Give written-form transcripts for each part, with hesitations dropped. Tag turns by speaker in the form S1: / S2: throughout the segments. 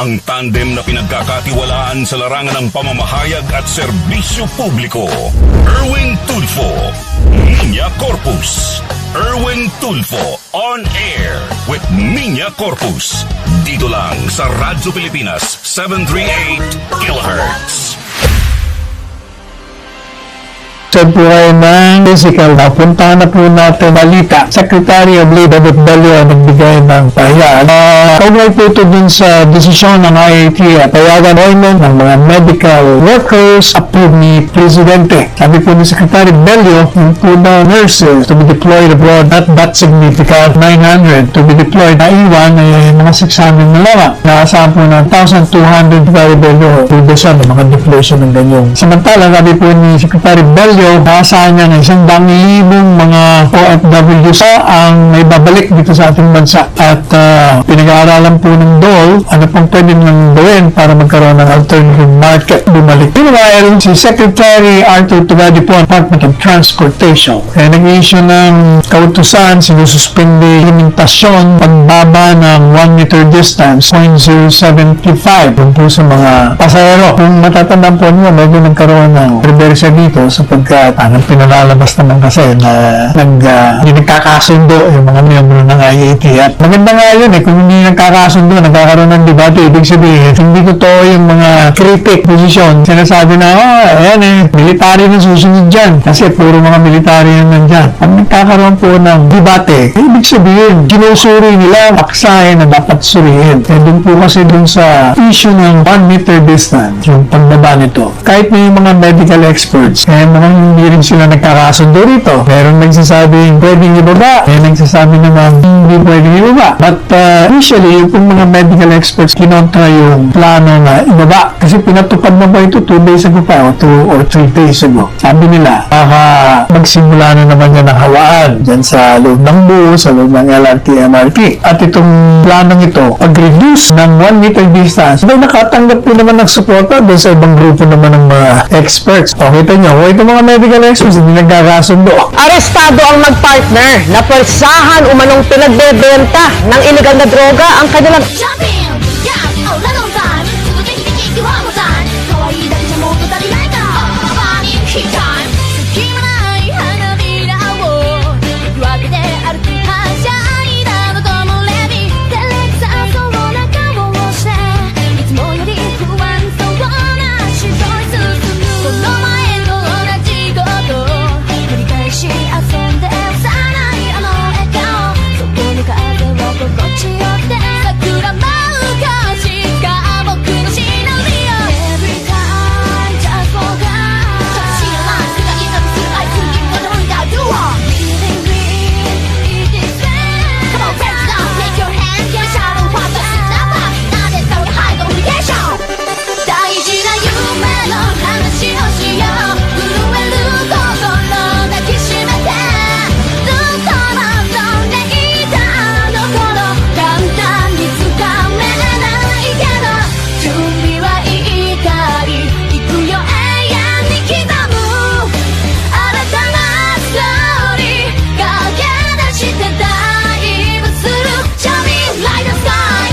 S1: ang tandem na pinagkakatiwalaan sa larangan ng pamamahayag at serbisyo publiko. Erwin Tulfo, Minya Corpus. Erwin Tulfo on air with Minya Corpus. Dito lang sa Radyo Pilipinas 738 kHz.
S2: Sa buhay ng physical, napuntahan na po natin balita. Secretary of Labor David Balyo nagbigay ng pahayag. Kaugnay po ito dun sa desisyon ng IAT payagan appointment ng mga medical workers approved ni Presidente. Sabi po ni Secretary Balyo, yung po na nurses to be deployed abroad, not that significant, 900 to be deployed na iwan ay mga 600 na lamang. Nakasahan po ng 1,200 Balyo reduction ng mga deployation ng ganyan. Samantala, sabi po ni Secretary Balyo, naasahan niya na 100,000 mga OFW ang may babalik dito sa ating bansa. At pinag-aaralan po ng DOL ano pong pwede nang gawin para magkaroon ng alternative market bumalik. Meanwhile, si Secretary Arthur Tugadi po, Department of Transportation, nag-issue ng kautusan, sinususpindi limitasyon pagbaba ng 1 meter distance, 0.075 yun po sa mga pasahero. Kung matatandaan po niyo, medyo nagkaroon ng reversa dito sapagkat anong pinalalabas naman kasi na hindi nagkakasundo yung mga miyembro ng IAT. At maganda nga yun kung hindi nagkakasundo, nagkakaroon ng debate, ibig sabihin, hindi totoo yung mga critic position. Sinasabi na, ayan military na susunod dyan. Kasi puro mga military yung nandyan. Pag nagkakaroon po ng debate, ibig sabihin, sinusuri nila paksahin na dapat surihin. Doon po kasi dun sa issue ng 1 meter distance, yung pagbaba nito. Kahit may mga medical experts, mukhang hindi rin sila nagkakasundo rito. Meron nagsasabing pwedeng ibaba, may nagsasabi naman hindi pwedeng ibaba. But initially, yung mga medical experts kinontra yung plano na ibaba. Kasi pinatupad na ba ito 2 days ago pa o 2 or 3 days ago. Sabi nila, magsimula na naman yan ng hawaan dyan sa loob ng bus, sa loob ng LRT, MRT. At itong planong ito, pag-reduce ng 1 meter distance, may nakatanggap po naman ng suporta doon sa ibang grupo naman ng mga experts. O kita nyo, itong mga medical experts hindi nagkakasundo.
S3: Arestado ang magpartner na pwersahan umanong pinagbebenta ng iligal na droga ang kanilang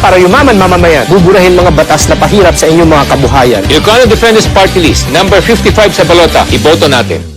S4: para yumaman mamamayan, buburahin mga batas na pahirap sa inyong mga kabuhayan.
S5: Ilocano Defenders Party List, number 55 sa balota, iboto natin.